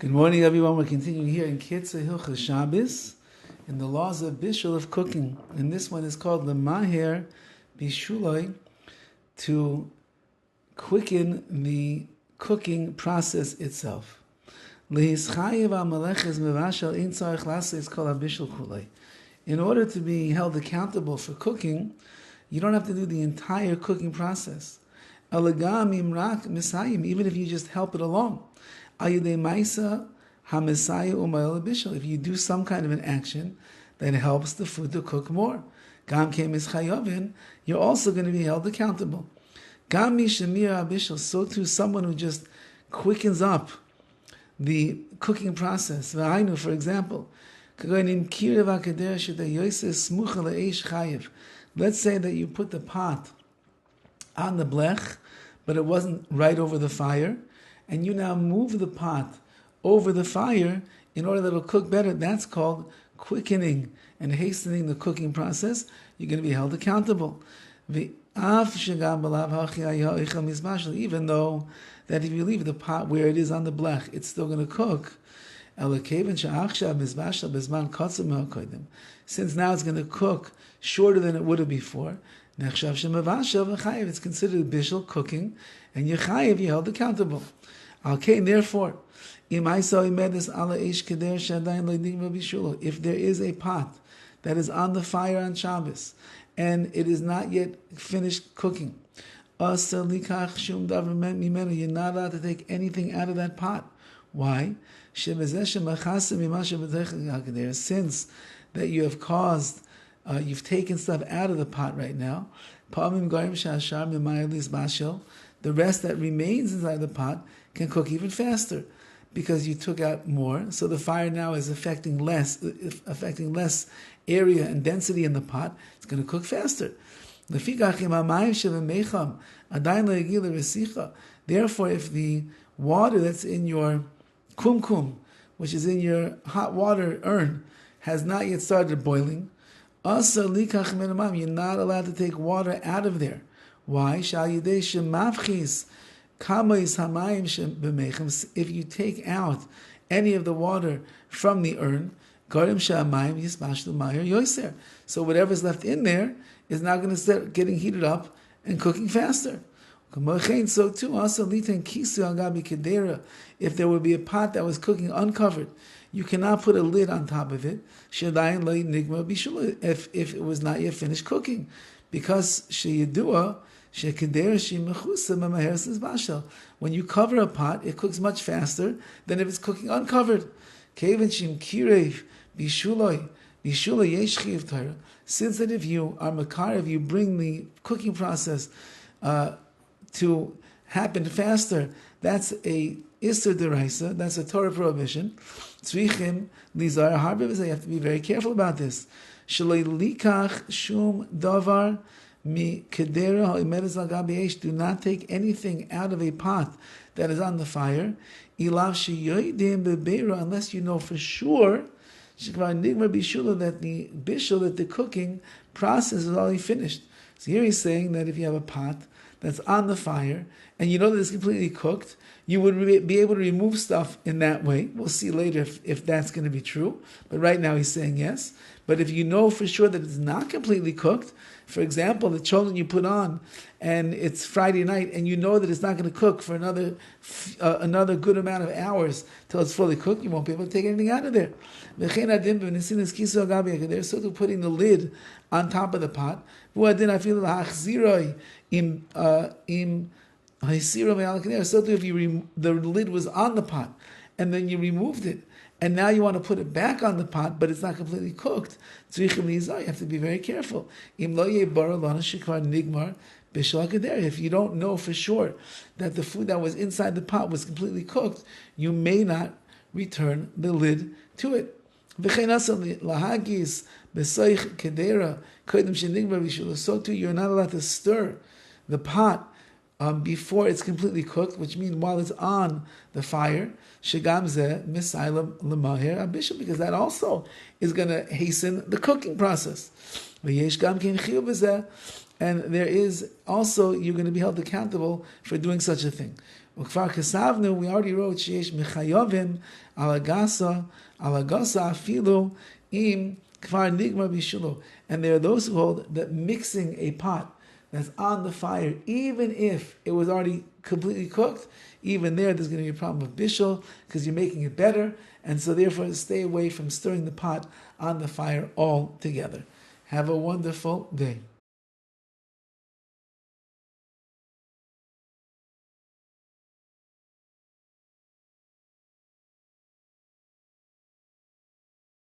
Good morning, everyone. We're continuing here in KITZUR, HILCHOS, SHABBOS, in the laws of bishul of cooking. And this one is called Lemaher Bishuloi, to quicken the cooking process itself. In order to be held accountable for cooking, you don't have to do the entire cooking process. Even if you just help it along. If you do some kind of an action that helps the food to cook more, you're also going to be held accountable. So too, someone who just quickens up the cooking process. For example, let's say that you put the pot on the blech, but it wasn't right over the fire, and you now move the pot over the fire in order that it'll cook better. That's called quickening and hastening the cooking process. You're going to be held accountable. Even though that if you leave the pot where it is on the blech, it's still going to cook. Since now it's going to cook shorter than it would have before, it's considered bishul, cooking, and you're held accountable. Okay, therefore, if there is a pot that is on the fire on Shabbos and it is not yet finished cooking, you're not allowed to take anything out of that pot. Why? Since that you have caused, you've taken stuff out of the pot right now, the rest that remains inside the pot can cook even faster because you took out more. So the fire now is affecting less area and density in the pot. It's going to cook faster. Therefore, if the water that's in your kumkum, which is in your hot water urn, has not yet started boiling, you're not allowed to take water out of there. Why? If you take out any of the water from the urn, so whatever's left in there is now going to start getting heated up and cooking faster. So too, also if there would be a pot that was cooking uncovered, you cannot put a lid on top of it if it was not yet finished cooking, because when you cover a pot, it cooks much faster than if it's cooking uncovered. Since that if you are makar, if you bring the cooking process to happen faster, that's a Isser deraisa, that's a Torah prohibition. You have to be very careful about this. Do not take anything out of a pot that is on the fire, unless you know for sure that the bishul, that the cooking process is already finished. So here he's saying that if you have a pot that's on the fire and you know that it's completely cooked, you would be able to remove stuff in that way. We'll see later if that's going to be true. But right now he's saying yes. But if you know for sure that it's not completely cooked, for example, the cholent you put on and it's Friday night and you know that it's not going to cook for another good amount of hours till it's fully cooked, you won't be able to take anything out of there. So to putting the lid on top of the pot. So if the lid was on the pot and then you removed it, and now you want to put it back on the pot, but it's not completely cooked, you have to be very careful. If you don't know for sure that the food that was inside the pot was completely cooked, you may not return the lid to it. So too, you're not allowed to stir the pot before it's completely cooked, which means while it's on the fire, because that also is going to hasten the cooking process. And there is also, you're going to be held accountable for doing such a thing. Ukfar kasavnu, we already wrote sheyesh mechayovim alagasa afilu im kvar nigmar bishulo. And there are those who hold that mixing a pot that's on the fire, even if it was already completely cooked, even there's going to be a problem of bishul because you're making it better, and so therefore stay away from stirring the pot on the fire altogether. Have a wonderful day.